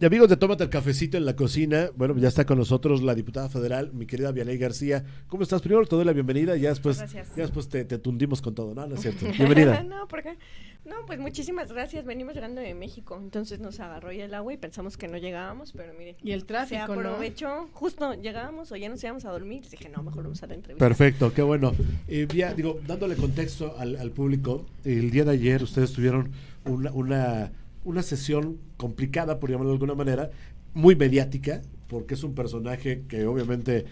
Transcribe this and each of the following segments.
amigos de Tómate el Cafecito en la Cocina, bueno, ya está con nosotros la diputada federal, mi querida Vianey García. ¿Cómo estás? Primero te doy la bienvenida y ya después te tundimos con todo, ¿no? ¿No es cierto? Bienvenida. No, ¿por qué? No, pues muchísimas gracias. Venimos llegando de México, entonces nos agarró ya el agua y pensamos que no llegábamos, pero mire. Y el tráfico, se aprovechó, ¿no? Justo llegábamos o ya nos íbamos a dormir. Dije, no, mejor vamos a la entrevista. Perfecto, qué bueno. Dándole contexto al público, el día de ayer ustedes tuvieron una sesión complicada, por llamarlo de alguna manera, muy mediática, porque es un personaje que obviamente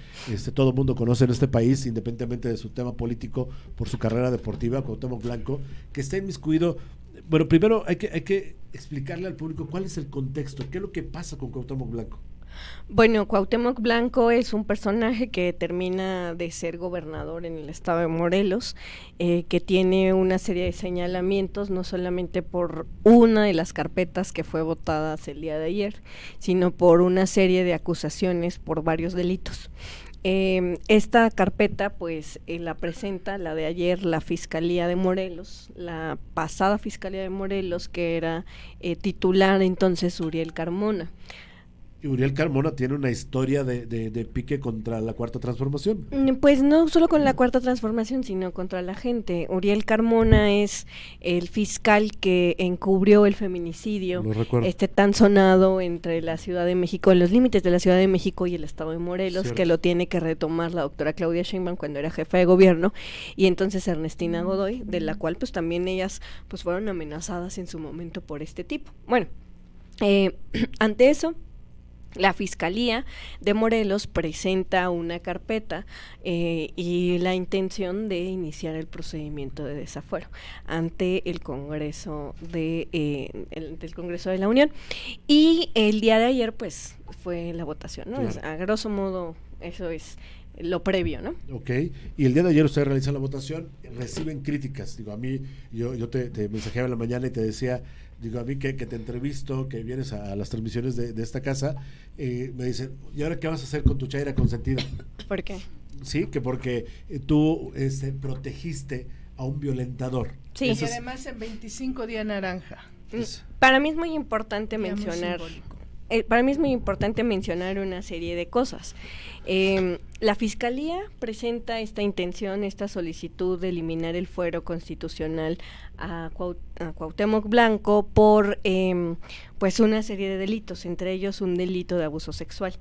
todo el mundo conoce en este país, independientemente de su tema político, por su carrera deportiva, Cuauhtémoc Blanco, que está inmiscuido. Bueno, primero hay que explicarle al público cuál es el contexto, qué es lo que pasa con Cuauhtémoc Blanco. Bueno, Cuauhtémoc Blanco es un personaje que termina de ser gobernador en el estado de Morelos, que tiene una serie de señalamientos, no solamente por una de las carpetas que fue votadas el día de ayer, sino por una serie de acusaciones por varios delitos. Esta carpeta pues la presenta, la de ayer, la Fiscalía de Morelos, la pasada Fiscalía de Morelos, que era titular entonces Uriel Carmona. Uriel Carmona tiene una historia de pique contra la Cuarta Transformación. Pues no solo con la Cuarta Transformación, sino contra la gente. Uriel Carmona es el fiscal que encubrió el feminicidio tan sonado entre la Ciudad de México, en los límites de la Ciudad de México y el estado de Morelos, cierto, que lo tiene que retomar la doctora Claudia Sheinbaum cuando era jefa de gobierno, y entonces Ernestina Godoy, de la cual pues también ellas pues fueron amenazadas en su momento por este tipo. Bueno, ante eso, la Fiscalía de Morelos presenta una carpeta y la intención de iniciar el procedimiento de desafuero ante el Congreso del Congreso de la Unión, y el día de ayer pues fue la votación, ¿no? Claro. A grosso modo eso es lo previo, ¿no? Ok, y el día de ayer ustedes realizan la votación, reciben críticas. Digo, a mí, yo te mensajeaba en la mañana y te decía, digo, a mí que te entrevisto, que vienes a las transmisiones de esta casa, me dicen, ¿y ahora qué vas a hacer con tu chaira consentida? ¿Por qué? Sí, que porque tú protegiste a un violentador. Sí. Y además en 25 día naranja. Para mí es muy importante mencionar... Para mí es muy importante mencionar una serie de cosas. La Fiscalía presenta esta intención, esta solicitud de eliminar el fuero constitucional a Cuauhtémoc Blanco por pues una serie de delitos, entre ellos un delito de abuso sexual.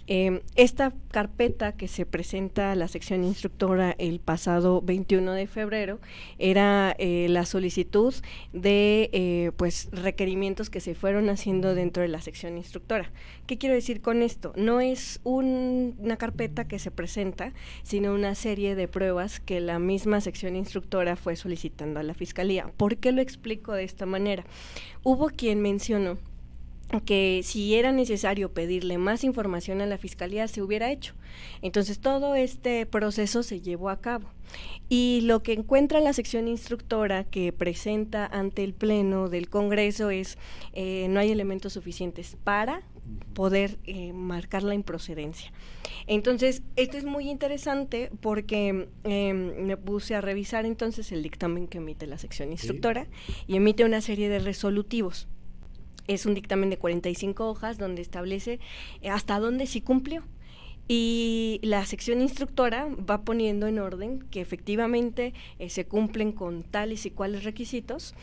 Esta carpeta que se presenta a la sección instructora el pasado 21 de febrero era la solicitud de pues requerimientos que se fueron haciendo dentro de la sección instructora. ¿Qué quiero decir con esto? No es una carpeta que se presenta, sino una serie de pruebas que la misma sección instructora fue solicitando a la Fiscalía. ¿Por qué lo explico de esta manera? Hubo quien mencionó que si era necesario pedirle más información a la Fiscalía se hubiera hecho. Entonces todo este proceso se llevó a cabo. Y lo que encuentra la sección instructora que presenta ante el Pleno del Congreso es no hay elementos suficientes para poder marcar la improcedencia. Entonces, esto es muy interesante porque me puse a revisar entonces el dictamen que emite la sección instructora, ¿sí? Y emite una serie de resolutivos. Es un dictamen de 45 hojas donde establece hasta dónde sí cumplió. Y la sección instructora va poniendo en orden que efectivamente se cumplen con tales y cuales requisitos,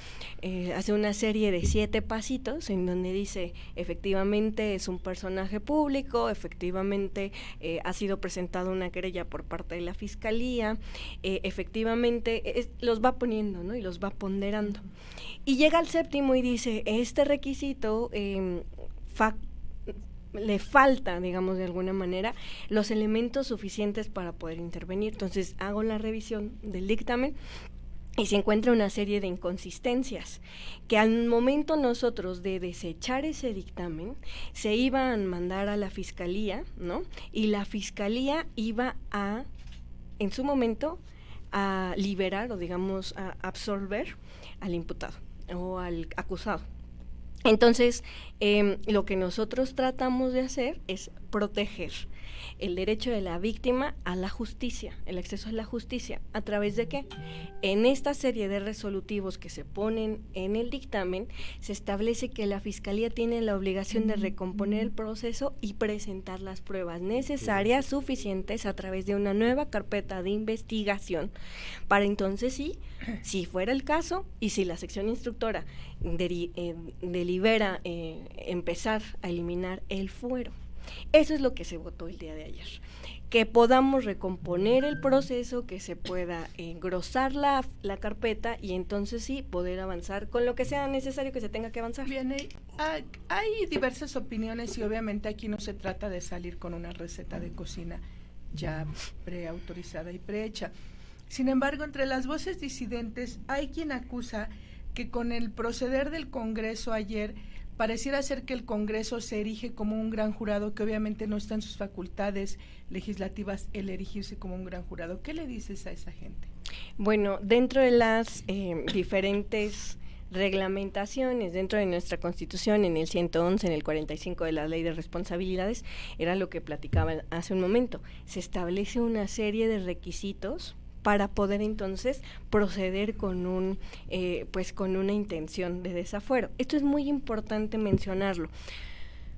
hace una serie de 7 pasitos en donde dice efectivamente es un personaje público, efectivamente ha sido presentada una querella por parte de la Fiscalía, efectivamente los va poniendo, ¿no? Y los va ponderando. Y llega al 7º y dice, este requisito le falta, digamos de alguna manera, los elementos suficientes para poder intervenir. Entonces hago la revisión del dictamen y se encuentra una serie de inconsistencias que al momento nosotros de desechar ese dictamen se iban a mandar a la Fiscalía, ¿no? Y la Fiscalía iba a, en su momento, a liberar o digamos a absolver al imputado o al acusado. Entonces, lo que nosotros tratamos de hacer es proteger el derecho de la víctima a la justicia, el acceso a la justicia. ¿A través de qué? En esta serie de resolutivos que se ponen en el dictamen, se establece que la Fiscalía tiene la obligación de recomponer el proceso y presentar las pruebas necesarias, suficientes, a través de una nueva carpeta de investigación, para entonces sí, si fuera el caso, y si la sección instructora delibera empezar a eliminar el fuero. Eso es lo que se votó el día de ayer, que podamos recomponer el proceso, que se pueda engrosar la carpeta y entonces sí poder avanzar con lo que sea necesario que se tenga que avanzar. Bien, hay diversas opiniones y obviamente aquí no se trata de salir con una receta de cocina ya preautorizada y prehecha. Sin embargo, entre las voces disidentes hay quien acusa que con el proceder del Congreso ayer pareciera ser que el Congreso se erige como un gran jurado, que obviamente no está en sus facultades legislativas el erigirse como un gran jurado. ¿Qué le dices a esa gente? Bueno, dentro de las diferentes reglamentaciones, dentro de nuestra Constitución, en el 111, en el 45 de la Ley de Responsabilidades, era lo que platicaba hace un momento, se establece una serie de requisitos para poder entonces proceder con con una intención de desafuero. Esto es muy importante mencionarlo.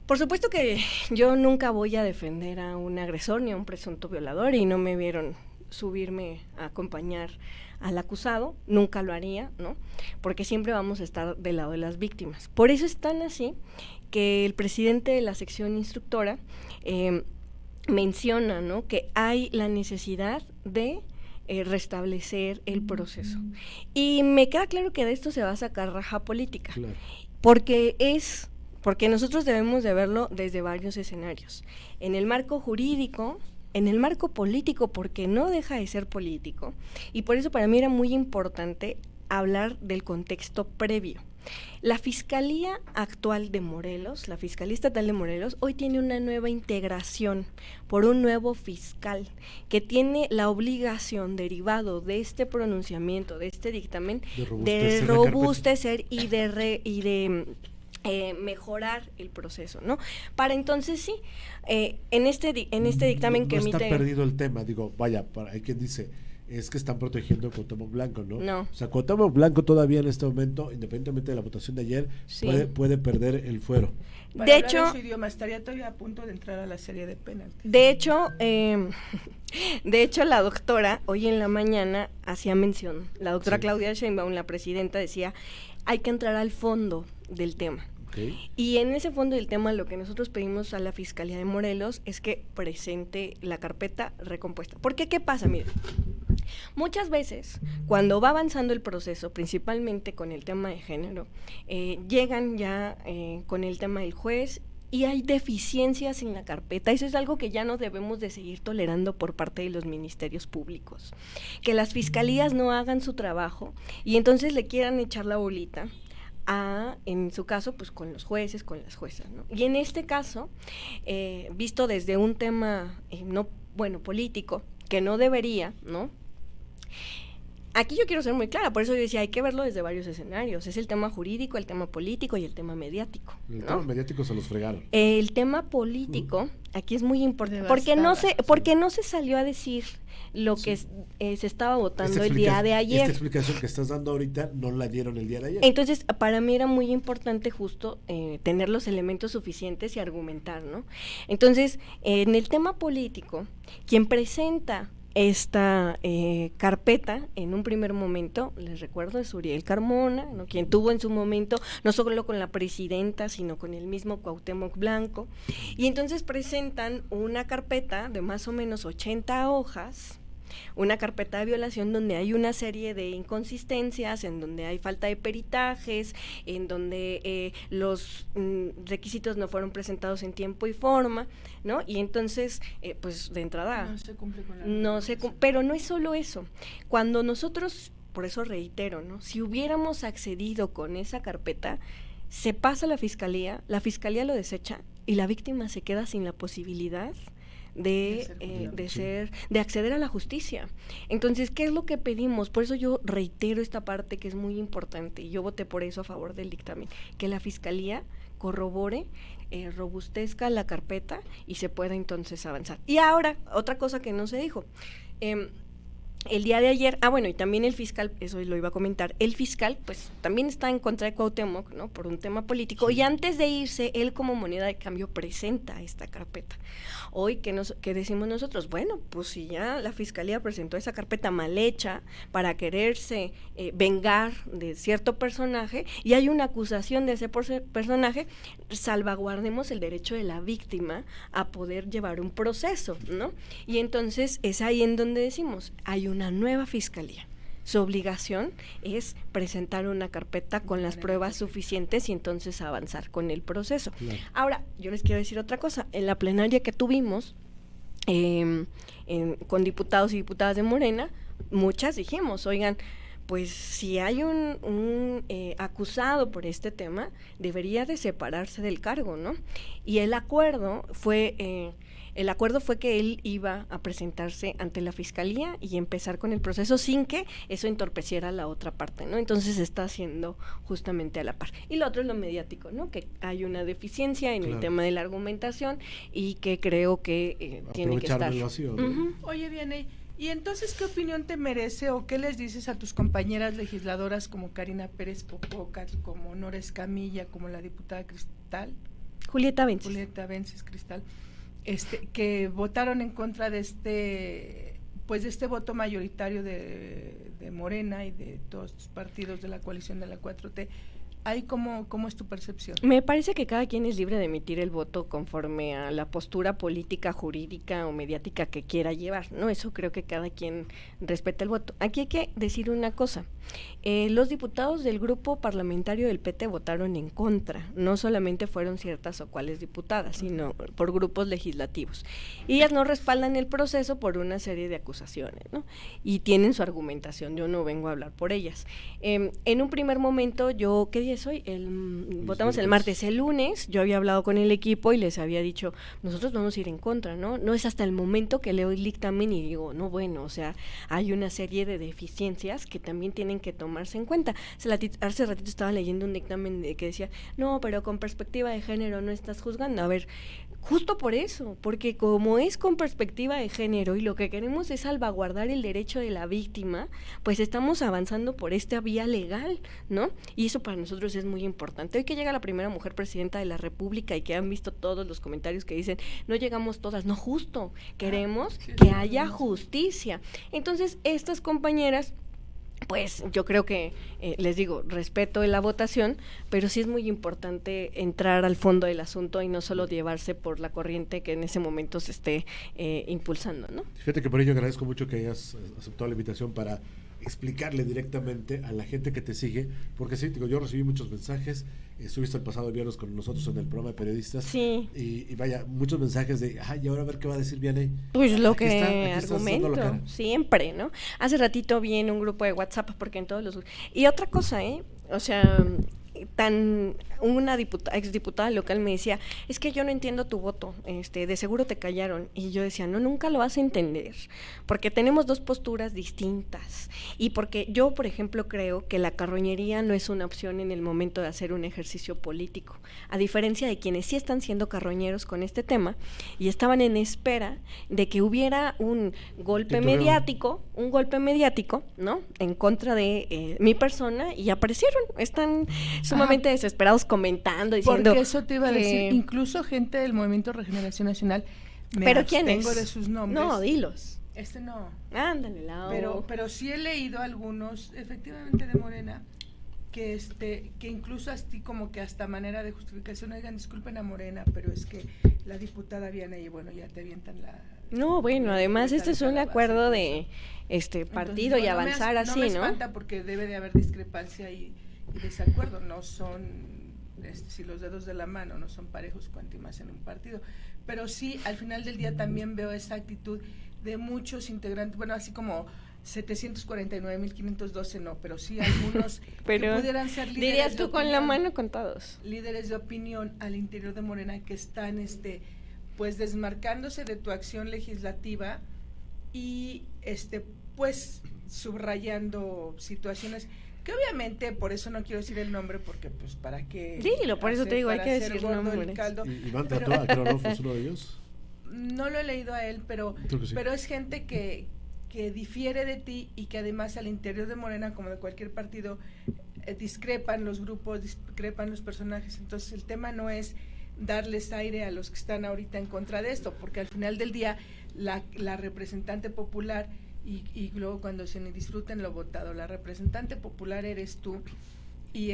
Por supuesto que yo nunca voy a defender a un agresor ni a un presunto violador, y no me vieron subirme a acompañar al acusado, nunca lo haría, ¿no? Porque siempre vamos a estar del lado de las víctimas. Por eso es tan así que el presidente de la sección instructora menciona, ¿no?, que hay la necesidad de restablecer el proceso. Y me queda claro que de esto se va a sacar raja política, claro, porque nosotros debemos de verlo desde varios escenarios. En el marco jurídico, en el marco político, porque no deja de ser político, y por eso para mí era muy importante hablar del contexto previo. La Fiscalía actual de Morelos, la Fiscalía Estatal de Morelos, hoy tiene una nueva integración por un nuevo fiscal que tiene la obligación, derivado de este pronunciamiento, de este dictamen, de robustecer y de mejorar el proceso, ¿no? Para entonces sí, en este dictamen que emite... No está perdido el tema, digo, vaya, hay quien dice, es que están protegiendo a Cuauhtémoc Blanco, ¿no? No. O sea, Cuauhtémoc Blanco todavía en este momento, independientemente de la votación de ayer, sí, puede perder el fuero. Para de hecho, su idioma estaría todavía a punto de entrar a la serie de penaltis. De hecho, la doctora hoy en la mañana hacía mención, la doctora Claudia Sheinbaum, la presidenta, decía, hay que entrar al fondo del tema. Okay. Y en ese fondo del tema lo que nosotros pedimos a la Fiscalía de Morelos es que presente la carpeta recompuesta. Porque, ¿qué pasa? Miren, muchas veces cuando va avanzando el proceso, principalmente con el tema de género, llegan ya con el tema del juez y hay deficiencias en la carpeta. Eso es algo que ya no debemos de seguir tolerando por parte de los ministerios públicos. Que las fiscalías no hagan su trabajo y entonces le quieran echar la bolita en su caso, pues con los jueces, con las juezas, ¿no? Y en este caso, visto desde un tema, político, que no debería, ¿no? Aquí yo quiero ser muy clara, por eso yo decía, hay que verlo desde varios escenarios. Es el tema jurídico, el tema político y el tema mediático, ¿no? El tema mediático se los fregaron. El tema político, aquí es muy importante, porque no se salió a decir lo que se estaba votando el día de ayer. Esta explicación que estás dando ahorita no la dieron el día de ayer. Entonces, para mí era muy importante justo tener los elementos suficientes y argumentar, ¿no? Entonces, en el tema político, quien presenta esta carpeta en un primer momento, les recuerdo, es Uriel Carmona, ¿no?, quien tuvo en su momento no solo con la presidenta sino con el mismo Cuauhtémoc Blanco, y entonces presentan una carpeta de más o menos 80 hojas, una carpeta de violación donde hay una serie de inconsistencias, en donde hay falta de peritajes, en donde los requisitos no fueron presentados en tiempo y forma, ¿no? Y entonces, pues de entrada... No se cumple con la pero no es solo eso. Cuando nosotros, por eso reitero, ¿no?, si hubiéramos accedido con esa carpeta, se pasa a la fiscalía lo desecha y la víctima se queda sin la posibilidad de acceder a la justicia. Entonces, ¿qué es lo que pedimos? Por eso yo reitero esta parte que es muy importante y yo voté por eso a favor del dictamen, que la Fiscalía corrobore, robustezca la carpeta y se pueda entonces avanzar. Y ahora, otra cosa que no se dijo, el día de ayer, bueno, y también el fiscal, eso lo iba a comentar, el fiscal pues también está en contra de Cuauhtémoc, ¿no? Por un tema político, sí. Y antes de irse, él como moneda de cambio presenta esta carpeta. Hoy, ¿qué decimos nosotros? Bueno, pues si ya la fiscalía presentó esa carpeta mal hecha para quererse vengar de cierto personaje y hay una acusación de ese personaje, salvaguardemos el derecho de la víctima a poder llevar un proceso, ¿no? Y entonces es ahí en donde decimos, hay una nueva fiscalía. Su obligación es presentar una carpeta con las pruebas suficientes y entonces avanzar con el proceso. Claro. Ahora, yo les quiero decir otra cosa. En la plenaria que tuvimos con diputados y diputadas de Morena, muchas dijimos, oigan, pues si hay un acusado por este tema, debería de separarse del cargo, ¿no? Y el acuerdo fue que él iba a presentarse ante la fiscalía y empezar con el proceso sin que eso entorpeciera la otra parte, ¿no? Entonces se está haciendo justamente a la par. Y lo otro es lo mediático, ¿no? Que hay una deficiencia en el tema de la argumentación y que creo que tiene que estar. Oye, Vianey, ¿y entonces qué opinión te merece o qué les dices a tus compañeras legisladoras como Karina Pérez Popoca, como Nora Escamilla, como la diputada Julieta Vences. Julieta Vences Cristal, que votaron en contra de este voto mayoritario de Morena y de todos los partidos de la coalición de la 4T? ¿Ahí cómo es tu percepción? Me parece que cada quien es libre de emitir el voto conforme a la postura política, jurídica o mediática que quiera llevar, ¿no? Eso creo que cada quien respeta el voto. Aquí hay que decir una cosa, los diputados del grupo parlamentario del PT votaron en contra, no solamente fueron ciertas o cuales diputadas, sino por grupos legislativos. Y ellas no respaldan el proceso por una serie de acusaciones, ¿no? Y tienen su argumentación, yo no vengo a hablar por ellas. En un primer momento, ¿qué día es hoy? Votamos el martes. El lunes yo había hablado con el equipo y les había dicho, nosotros vamos a ir en contra, ¿no? No es hasta el momento que leo el dictamen y digo, no, bueno, o sea, hay una serie de deficiencias que también tienen que tomarse en cuenta. Hace ratito estaba leyendo un dictamen que decía, no, pero con perspectiva de género no estás juzgando. A ver, justo por eso, porque como es con perspectiva de género y lo que queremos es salvaguardar el derecho de la víctima, pues estamos avanzando por esta vía legal, ¿no? Y eso para nosotros es muy importante. Hoy que llega la primera mujer presidenta de la República y que han visto todos los comentarios que dicen, no llegamos todas, no, justo, queremos que haya justicia. Entonces, estas compañeras, pues yo creo que, les digo, respeto la votación, pero sí es muy importante entrar al fondo del asunto y no solo llevarse por la corriente que en ese momento se esté impulsando, ¿no? Fíjate que por ello agradezco mucho que hayas aceptado la invitación para explicarle directamente a la gente que te sigue, porque sí, digo, yo recibí muchos mensajes, estuviste el pasado viernes con nosotros en el programa de periodistas, sí. y vaya, muchos mensajes de, y ahora a ver qué va a decir Vianey. Pues lo que argumento, siempre, ¿no? Hace ratito vi en un grupo de WhatsApp, porque en todos los... Y otra cosa, o sea, una exdiputada local me decía, es que yo no entiendo tu voto, de seguro te callaron, y yo decía, no, nunca lo vas a entender, porque tenemos dos posturas distintas, y porque yo, por ejemplo, creo que la carroñería no es una opción en el momento de hacer un ejercicio político, a diferencia de quienes sí están siendo carroñeros con este tema, y estaban en espera de que hubiera un golpe mediático, ¿no?, en contra de mi persona, y aparecieron, están sumamente desesperados comentando, diciendo... Porque eso te iba a decir, incluso gente del Movimiento Regeneración Nacional, ¿pero quién es? de sus nombres. No, dilos. No. Ándale, pero sí he leído algunos, efectivamente de Morena, que incluso así como que hasta manera de justificación, oigan, disculpen a Morena, pero es que la diputada Vianey, y bueno, ya te avientan la... No, bueno, además este es un acuerdo de partido. Entonces, y avanzar así, ¿no? No me espanta porque debe de haber discrepancia y desacuerdo, no son si los dedos de la mano no son parejos, cuanto más en un partido, pero sí al final del día también veo esa actitud de muchos integrantes, bueno, así como 749.512 no, pero sí algunos pero que pudieran ser líderes, dirías tú con la mano contados, líderes de opinión al interior de Morena que están pues desmarcándose de tu acción legislativa y pues subrayando situaciones que obviamente, por eso no quiero decir el nombre, porque pues para qué... Dilo, por eso te digo, hay que decir gordo el nombres. caldo. Iván trató a Kronov, ¿es uno de ellos? No lo he leído a él, pero Sí. pero es gente que difiere de ti y que además al interior de Morena, como de cualquier partido, discrepan los grupos, discrepan los personajes. Entonces el tema no es darles aire a los que están ahorita en contra de esto, porque al final del día la representante popular, y luego cuando se disfruten lo votado, la representante popular eres tú, y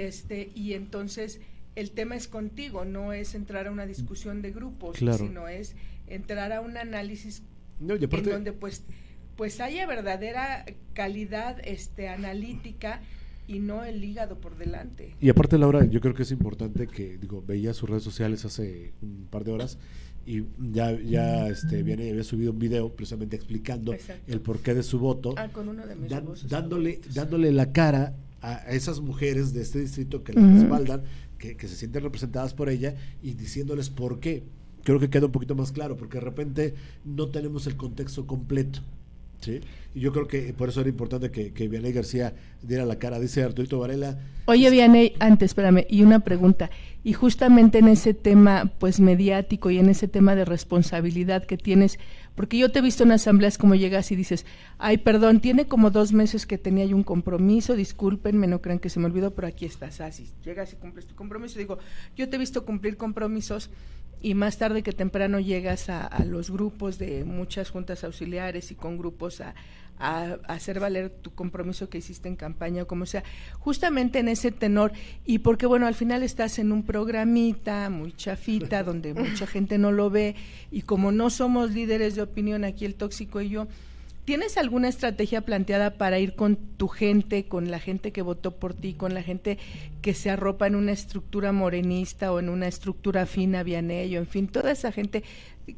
entonces el tema es contigo, no es entrar a una discusión de grupos, claro, sino es entrar a un análisis no, y aparte, en donde pues haya verdadera calidad analítica y no el hígado por delante. Y aparte, Laura, yo creo que es importante que, veía sus redes sociales hace un par de horas y ya había subido un video precisamente explicando Exacto. el porqué de su voto, con uno de mis voces dándole la cara a esas mujeres de este distrito que la respaldan, que se sienten representadas por ella, y diciéndoles por qué. Creo que queda un poquito más claro, porque de repente no tenemos el contexto completo, ¿sí? Y yo creo que por eso era importante que Vianey García diera la cara. Dice Arturito Varela. Oye, Vianey, antes, espérame, y una pregunta. Y justamente en ese tema, pues, mediático y en ese tema de responsabilidad que tienes, porque yo te he visto en asambleas como llegas y dices, ay, perdón, tiene como 2 meses que tenía yo un compromiso, discúlpenme, no crean que se me olvidó, pero aquí estás. Así, llegas y cumples tu compromiso. Digo, yo te he visto cumplir compromisos y más tarde que temprano llegas a los grupos de muchas juntas auxiliares y con grupos a hacer valer tu compromiso que hiciste en campaña o como sea, justamente en ese tenor, y porque bueno, al final estás en un programita muy chafita donde mucha gente no lo ve, y como no somos líderes de opinión aquí el Tóxico y yo, ¿tienes alguna estrategia planteada para ir con tu gente, con la gente que votó por ti, con la gente que se arropa en una estructura morenista o en una estructura fina, Vianey, en fin, toda esa gente?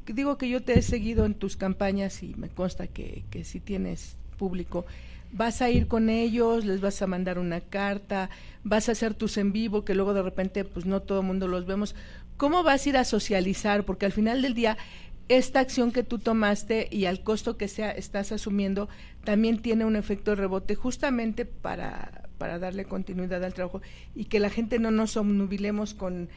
Digo que yo te he seguido en tus campañas y me consta que sí tienes público. ¿Vas a ir con ellos? ¿Les vas a mandar una carta? ¿Vas a hacer tus en vivo que luego de repente pues no todo el mundo los vemos? ¿Cómo vas a ir a socializar? Porque al final del día esta acción que tú tomaste y al costo que sea estás asumiendo también tiene un efecto de rebote justamente para darle continuidad al trabajo y que la gente no nos obnubilemos con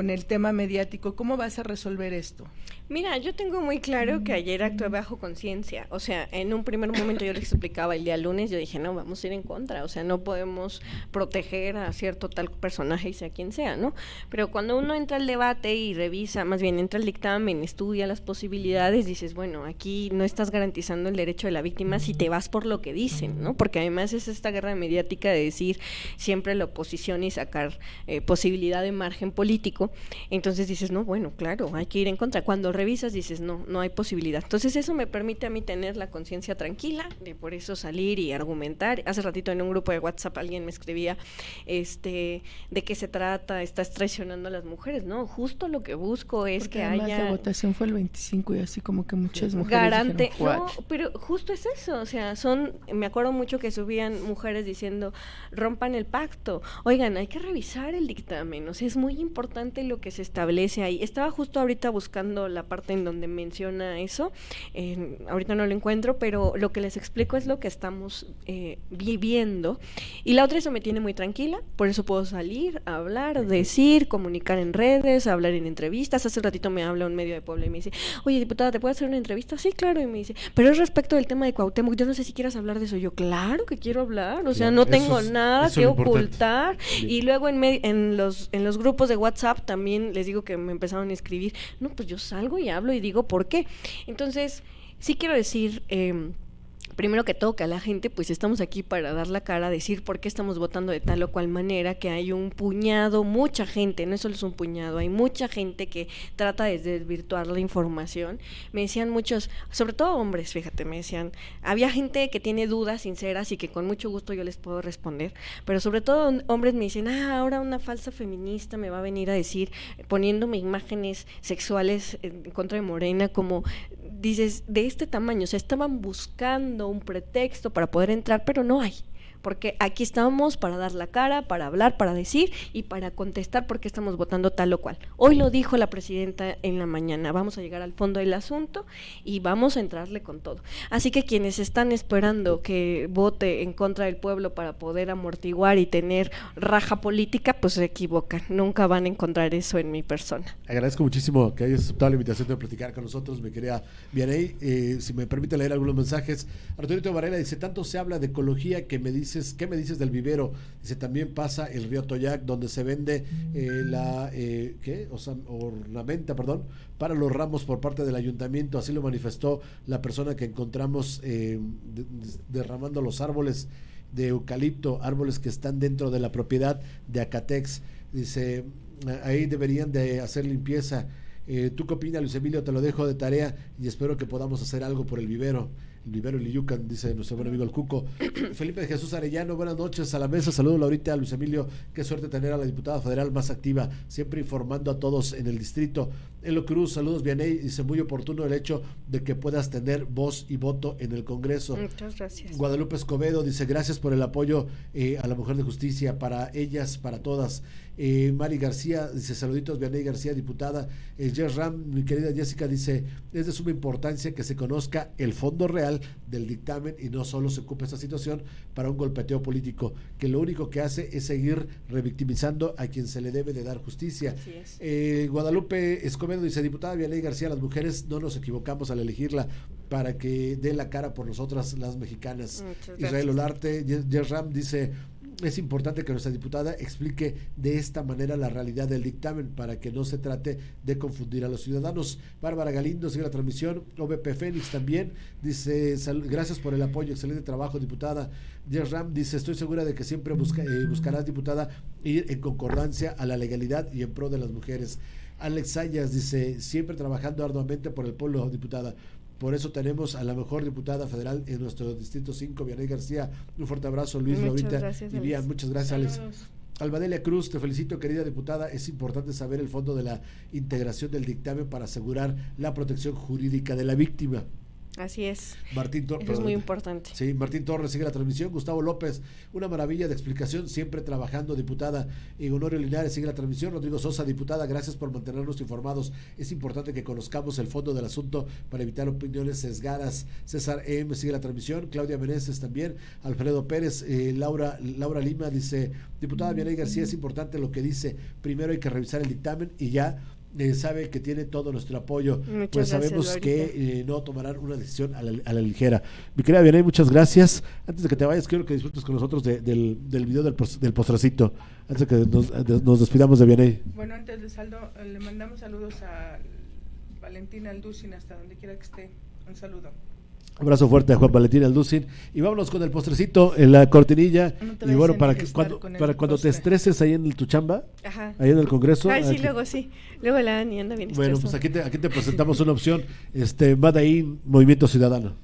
el tema mediático. ¿Cómo vas a resolver esto? Mira, yo tengo muy claro que ayer actué bajo conciencia. O sea, en un primer momento yo les explicaba el día lunes, yo dije, no, vamos a ir en contra. O sea, no podemos proteger a cierto tal personaje y sea quien sea, ¿no? Pero cuando uno entra al debate y revisa, más bien entra al dictamen, estudia las posibilidades, dices, bueno, aquí no estás garantizando el derecho de la víctima si te vas por lo que dicen, ¿no? Porque además es esta guerra mediática de decir siempre la oposición y sacar posibilidad de margen político. Entonces dices, no, bueno, claro, hay que ir en contra. Cuando revisas dices, no hay posibilidad. Entonces eso me permite a mí tener la conciencia tranquila, de por eso salir y argumentar. Hace ratito en un grupo de WhatsApp alguien me escribía, ¿de qué se trata? ¿Estás traicionando a las mujeres? No, justo lo que busco es porque que además haya... la votación fue el 25 y así como que muchas mujeres dijeron, no, pero justo es eso, o sea, me acuerdo mucho que subían mujeres diciendo, rompan el pacto. Oigan, hay que revisar el dictamen, o sea, es muy importante lo que se establece ahí. Estaba justo ahorita buscando la parte en donde menciona eso, ahorita no lo encuentro, pero lo que les explico es lo que estamos viviendo, y la otra, eso me tiene muy tranquila, por eso puedo salir, hablar, decir, comunicar en redes, hablar en entrevistas. Hace ratito me habla un medio de Puebla y me dice, oye, diputada, ¿te puedo hacer una entrevista? Sí, claro, y me dice, pero es respecto del tema de Cuauhtémoc, yo no sé si quieras hablar de eso. Yo, claro que quiero hablar, o sea, no tengo nada que ocultar. Y luego en los grupos de WhatsApp también les digo que me empezaron a escribir, no, pues yo salgo y hablo y digo por qué. Entonces, sí quiero decir, primero que todo, que a la gente pues estamos aquí para dar la cara, decir por qué estamos votando de tal o cual manera, que hay un puñado, mucha gente, no solo es un puñado, hay mucha gente que trata de desvirtuar la información. Me decían muchos, sobre todo hombres, fíjate, me decían, había gente que tiene dudas sinceras y que con mucho gusto yo les puedo responder, pero sobre todo hombres me dicen, ahora una falsa feminista me va a venir a decir, poniéndome imágenes sexuales en contra de Morena, como dices, de este tamaño. O sea, estaban buscando un pretexto para poder entrar, pero no hay. porque aquí estamos para dar la cara, para hablar, para decir y para contestar por qué estamos votando tal o cual. Hoy lo dijo la presidenta en la mañana, vamos a llegar al fondo del asunto y vamos a entrarle con todo. Así que quienes están esperando que vote en contra del pueblo para poder amortiguar y tener raja política, pues se equivocan, nunca van a encontrar eso en mi persona. Agradezco muchísimo que hayas aceptado la invitación de platicar con nosotros, mi querida Vianey. Si me permite leer algunos mensajes. Arturito Varela dice, tanto se habla de ecología que me dices, ¿qué me dices del vivero? Dice, también pasa el río Toyac, donde se vende ornamenta, para los ramos por parte del ayuntamiento. Así lo manifestó la persona que encontramos derramando los árboles de eucalipto, árboles que están dentro de la propiedad de Acatex. Dice, ahí deberían de hacer limpieza. ¿Tú qué opinas, Luis Emilio? Te lo dejo de tarea y espero que podamos hacer algo por el vivero Iliyucan, dice nuestro buen amigo el Cuco. Felipe de Jesús Arellano, buenas noches a la mesa, saludos ahorita a Luis Emilio, qué suerte tener a la diputada federal más activa, siempre informando a todos en el distrito. Elo Cruz, saludos Vianey, dice, muy oportuno el hecho de que puedas tener voz y voto en el Congreso. Muchas gracias. Guadalupe Escobedo dice, gracias por el apoyo a la mujer de justicia, para ellas, para todas. Mari García dice, saluditos Vianey García, diputada. Jess Ram, mi querida Jessica, dice, es de suma importancia que se conozca el fondo real del dictamen y no solo se ocupe esta situación para un golpeteo político, que lo único que hace es seguir revictimizando a quien se le debe de dar justicia. Así es. Guadalupe Escobedo dice, diputada Vianey García, las mujeres no nos equivocamos al elegirla para que dé la cara por nosotras las mexicanas. Israel Olarte, Jess Ram dice, es importante que nuestra diputada explique de esta manera la realidad del dictamen para que no se trate de confundir a los ciudadanos. Bárbara Galindo sigue la transmisión. OVP Fénix también dice, gracias por el apoyo, excelente trabajo, diputada. Jess Ram dice, estoy segura de que siempre buscarás, diputada, ir en concordancia a la legalidad y en pro de las mujeres. Alex Sayas dice, siempre trabajando arduamente por el pueblo, diputada. Por eso tenemos a la mejor diputada federal en nuestro distrito 5, Vianey García. Un fuerte abrazo, Luis, Laurita y Vian. Muchas gracias, Alex. Albadelia Cruz, te felicito, querida diputada. Es importante saber el fondo de la integración del dictamen para asegurar la protección jurídica de la víctima. Así es. Martín Torres. Eso es muy importante. Sí, Martín Torres sigue la transmisión. Gustavo López, una maravilla de explicación, siempre trabajando, diputada. Y Honorio Linares sigue la transmisión. Rodrigo Sosa, diputada, gracias por mantenernos informados. Es importante que conozcamos el fondo del asunto para evitar opiniones sesgadas. César M sigue la transmisión. Claudia Meneses también. Alfredo Pérez, Laura Lima dice, diputada Vianey García, es importante lo que dice. Primero hay que revisar el dictamen y ya sabe que tiene todo nuestro apoyo. Muchas pues sabemos gracias, que no tomarán una decisión a la ligera. Mi querida Vianey, muchas gracias. Antes de que te vayas, quiero que disfrutes con nosotros del video del postrecito, antes de que nos despidamos de Vianey. Bueno, antes de saldo, le mandamos saludos a Valentina Alducin, hasta donde quiera que esté. Un saludo. Un abrazo fuerte a Juan Valentín Alducin. Y vámonos con el postrecito en la cortinilla. No, y bueno, para cuando te estreses ahí en tu chamba, Ajá. ahí en el Congreso. Ay, sí, aquí, sí. Luego la Ani anda bien bueno, estresada. pues aquí te presentamos una opción. Madaín, Movimiento Ciudadano.